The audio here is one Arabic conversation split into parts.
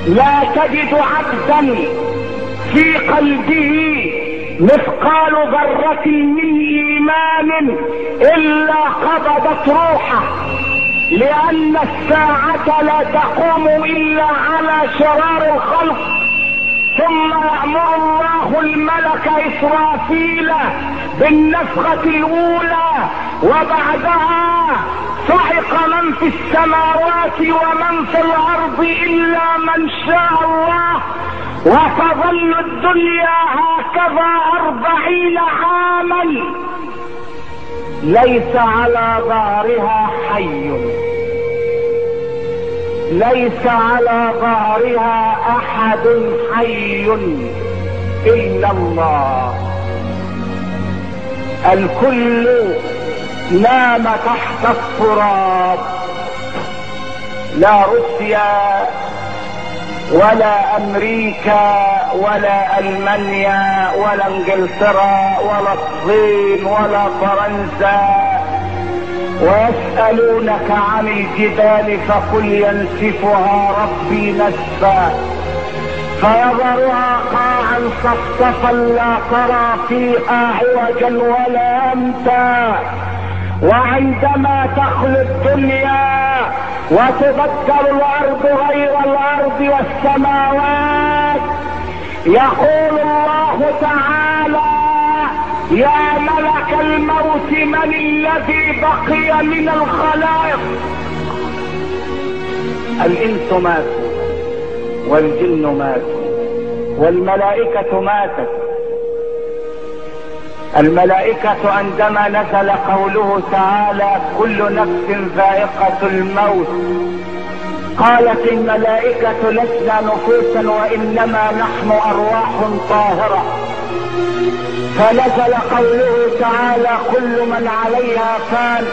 لا تجد عبدا في قلبه مثقال ذرة من ايمان الا قبضت روحه، لان الساعة لا تقوم الا على شرار الخلق. ثم يأمر الله الملك إسرافيل بالنفخة الأولى، وبعدها صعق من في السماوات ومن في الأرض إلا من شاء الله، وتظل الدنيا هكذا 40 عاما ليس على ظهرها حي، ليس على ظهرها احد حي الا الله. الكل نام تحت التراب، لا روسيا ولا امريكا ولا المانيا ولا انجلترا ولا الصين ولا فرنسا. ويسألونك عن الجبال فقل ينسفها ربي نسفا فيذرها قاعا صفصفا لا ترى فيها عوجا ولا امتا. وعندما تخلو الدنيا وتبدل الارض غير الارض والسماوات، يقول الله تعالى: يا ملك الموت من الذي بقي من الخلائق؟ الانس ماتوا والجن ماتوا والملائكة ماتت. الملائكة عندما نزل قوله تعالى: كل نفس ذائقة الموت، قالت الملائكة: لسنا نفوسا وانما نحن ارواح طاهرة. فنزل قوله تعالى: كل من عليها فان،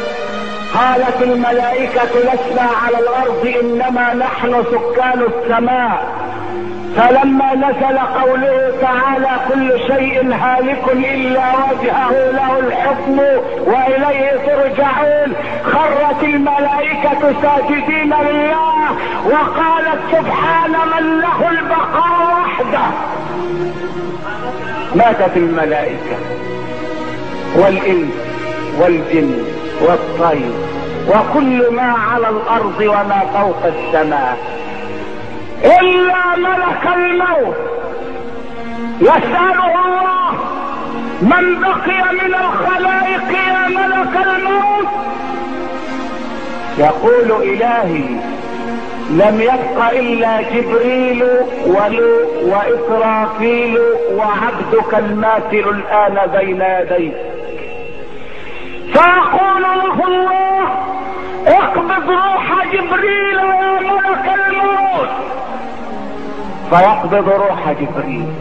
قالت الملائكة: لسنا على الارض انما نحن سكان السماء. فلما نزل قوله تعالى: كل شيء هالك الا وجهه له الحكم واليه ترجعون، خرت الملائكة ساجدين لله وقالت: سبحان من له البقاء وحده. ماتت الملائكة والانس والجن والطير وكل ما على الارض وما فوق السماء، الا ملك الموت. يسأله الله: من بقي من الخلائق يا ملك الموت؟ يقول: الهي لم يبق الا جبريل واسرافيل وعبدك الماثل الان بين يديك. فيقول له الله: اقبض روح جبريل يا ملك الموت. فيقبض روح جبريل.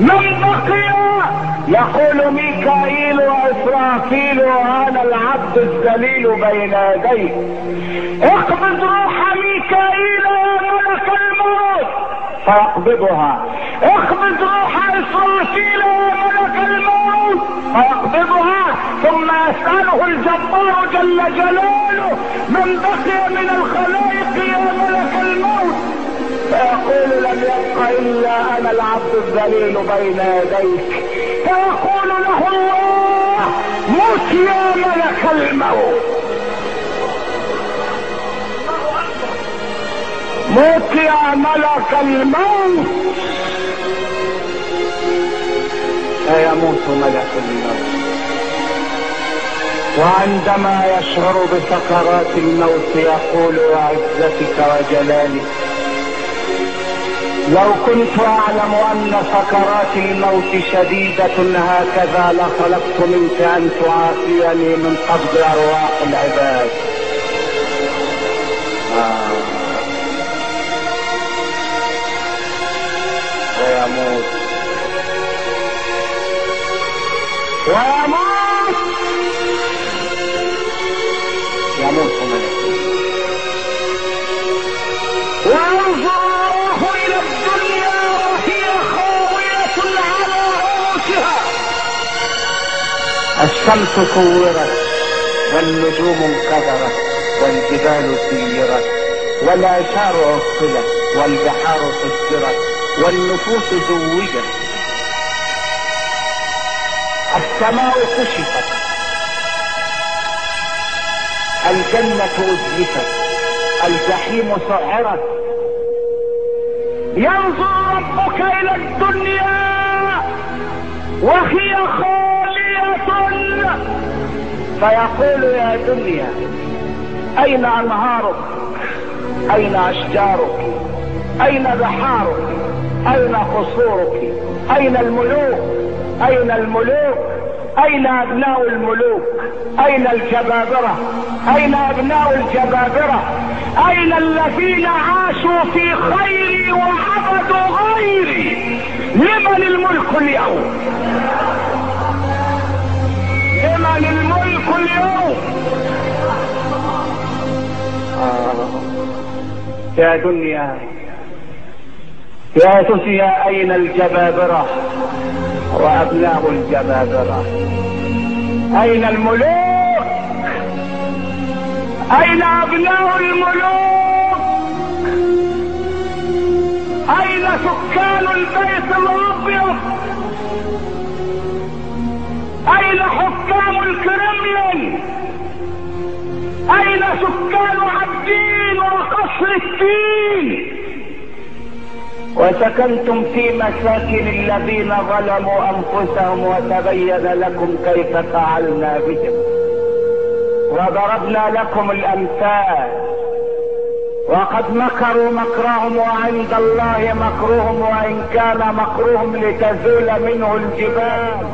من بقي؟ يقول: ميكائيل واسرافيل وانا العبد الذليل بين يديك. اقبض روح ميكائيل يا ملك الموت. فيقبضها. اقبض روح اسرافيل يا ملك الموت. فيقبضها. ثم يسأله الجبار جل جلاله: من بقي من الخلائق يا ملك الموت؟ فيقول: لم يبق الا انا العبد الذليل بين يديك. فيقول له الله: موت يا ملك الموت، موت يا ملك الموت. فيموت ملك الموت. وعندما يشعر بسكرات الموت يقول: وعزتك وجلالك لو كنت اعلم ان سكرات الموت شديدة هكذا لطلبت منك ان تعافيني من قبض ارواح العباد. ويموت يموت ملك. وينظر الله الى الدنيا وهي خاوية على عروشها. الشمس كورت والنجوم انكدرت والجبال سيرت والعشار عطلت والبحار سجرت والنفوس زوجت، السماء كشفت، الجنة أزلفت، الجحيم سعرت. ينظر ربك إلى الدنيا وهي خالية فيقول يا دنيا أين أنهارك؟ أين أشجارك؟ أين بحارك؟ أين قصورك؟ أين الملوك؟ أين الملوك؟ أين أبناء الملوك؟ أين الجبابرة؟ أين أبناء الجبابرة؟ أين الذين عاشوا في خيري وعبدوا غيري؟ لمن الملك اليوم؟ لمن الملك اليوم؟ يا دنيا يا دنيا أين الجبابرة وأبناء الجبابرة؟ أين الملوك؟ أين أبناء الملوك؟ أين سكان البيت الأبيض؟ أين حكام الكرملين؟ أين سكان عابدين وقصر الدين؟ وسكنتم في مساكن الذين ظلموا أنفسهم وتبين لكم كيف فعلنا بهم وضربنا لكم الأمثال. وقد مكروا مكرهم وعند الله مكرهم وإن كان مكرهم لتزول منه الجبال.